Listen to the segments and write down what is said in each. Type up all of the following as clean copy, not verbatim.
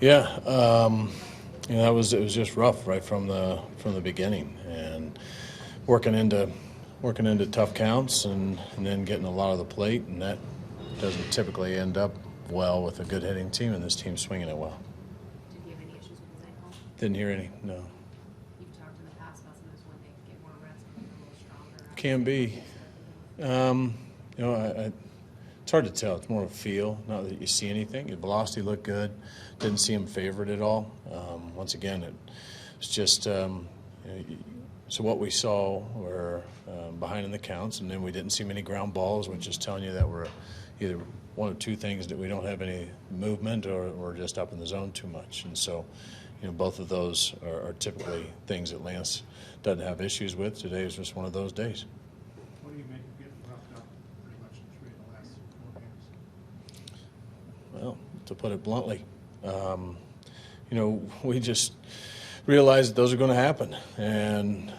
Yeah, it was just rough right from the beginning, and working into tough counts, and then getting a lot of the plate, and that doesn't typically end up well with a good hitting team, and this team's swinging it well. Did you have any issues with his ankle? Didn't hear any, no. You've talked in the past about sometimes when they get more reps, when they're a little stronger. Can be. It's hard to tell. It's more of a feel, not that you see anything. Your velocity looked good. Didn't see him favored at all. Once again, it's just so what we saw were behind in the counts, and then we didn't see many ground balls, which is telling you that we're either one of two things, that we don't have any movement, or we're just up in the zone too much. And so, both of those are typically things that Lance doesn't have issues with. Today was just one of those days. What do you make of getting roughed up pretty much in 3 of the last 4 games? Well, to put it bluntly, we just realized that those are going to happen. And,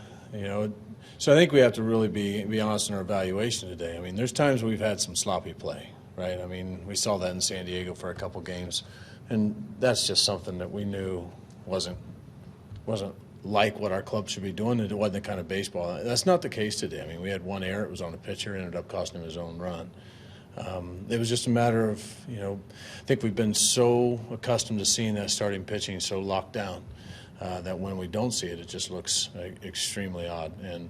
so I think we have to really be honest in our evaluation today. I mean, there's times we've had some sloppy play, right? I mean, we saw that in San Diego for a couple games, and that's just something that we knew wasn't like what our club should be doing. It wasn't the kind of baseball. That's not the case today. I mean, we had one error. It was on a pitcher. Ended up costing him his own run. It was just a matter of, I think we've been so accustomed to seeing that starting pitching so locked down that when we don't see it, it just looks extremely odd. And,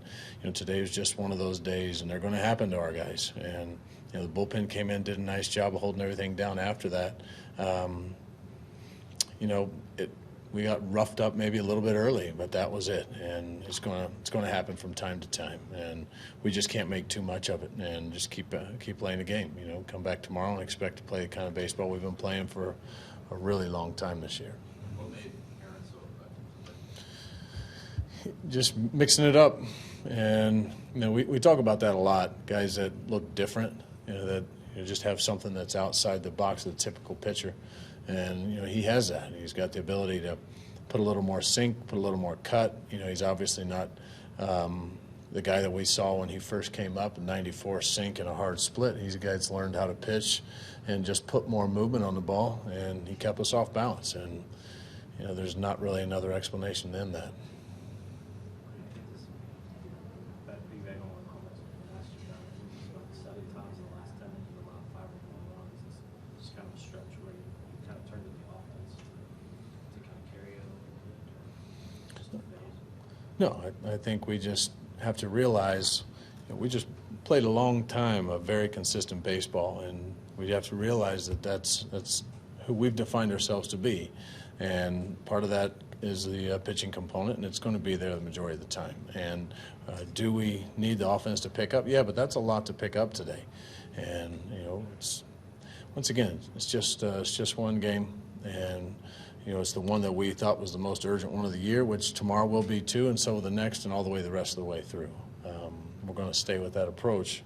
today was just one of those days, and they're going to happen to our guys. And, the bullpen came in, did a nice job of holding everything down after that. We got roughed up maybe a little bit early, but that was it. And it's going to happen from time to time, and we just can't make too much of it, and just keep playing the game. Come back tomorrow and expect to play the kind of baseball we've been playing for a really long time this year. What made Aaron so effective? Just mixing it up, and we talk about that a lot. Guys that look different, that just have something that's outside the box of the typical pitcher. And, he has that. He's got the ability to put a little more sink, put a little more cut. He's obviously not the guy that we saw when he first came up in '94, sink and a hard split. He's a guy that's learned how to pitch and just put more movement on the ball, and he kept us off balance. And, there's not really another explanation than that. No, I think we just have to realize we just played a long time of very consistent baseball, and we have to realize that that's who we've defined ourselves to be. And part of that is the pitching component, and it's going to be there the majority of the time. And do we need the offense to pick up? Yeah, but that's a lot to pick up today. And, once again, it's just one game, and it's the one that we thought was the most urgent one of the year, which tomorrow will be too, and so will the next, and all the way the rest of the way through. We're going to stay with that approach,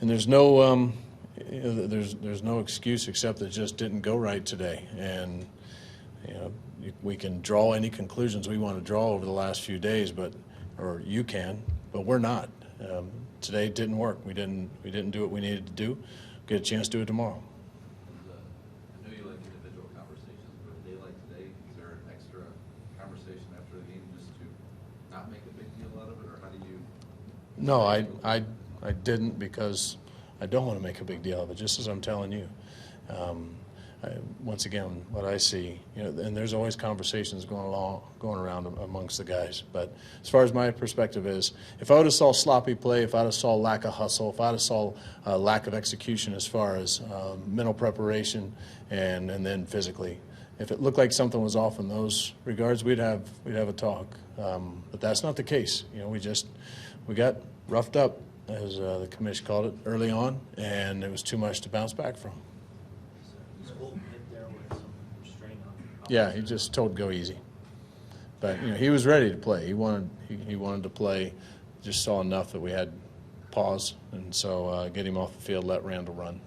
and there's no there's no excuse except that it just didn't go right today. And we can draw any conclusions we want to draw over the last few days, but we're not. Today didn't work. We didn't do what we needed to do. Get a chance to do it tomorrow. No, I didn't, because I don't want to make a big deal of it, just as I'm telling you. Once again, what I see, and there's always conversations going around amongst the guys. But as far as my perspective is, if I would have saw sloppy play, if I would have saw lack of hustle, if I would have saw lack of execution as far as mental preparation and then physically, if it looked like something was off in those regards, we'd have a talk. But that's not the case. We got roughed up, as the commission called it, early on, and it was too much to bounce back from. Yeah, he just told go easy. But he was ready to play. He wanted to play. Just saw enough that we had pause, and so get him off the field, let Randall run.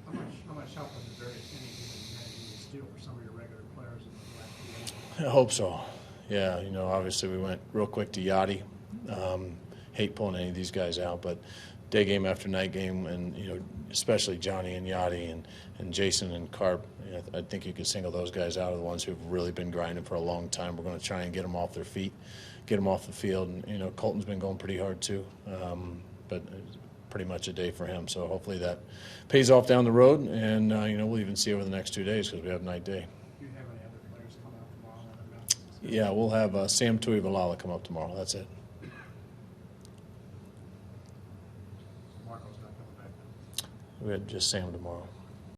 How much help was the various innings that you had to use steal for some of your regular players in the last few games? I hope so. Yeah, obviously we went real quick to Yachty. Hate pulling any of these guys out, but day game after night game, and especially Johnny and Yachty and Jason and Carp, I think you could single those guys out, are the ones who've really been grinding for a long time. We're going to try and get them off their feet, get them off the field. And, Colton's been going pretty hard too, but it's pretty much a day for him. So hopefully that pays off down the road, and, we'll even see over the next 2 days because we have night day. Do you have any other players coming up tomorrow? Yeah, we'll have Sam Tuivalala come up tomorrow. That's it. Marco's not coming back. We had just Sam tomorrow.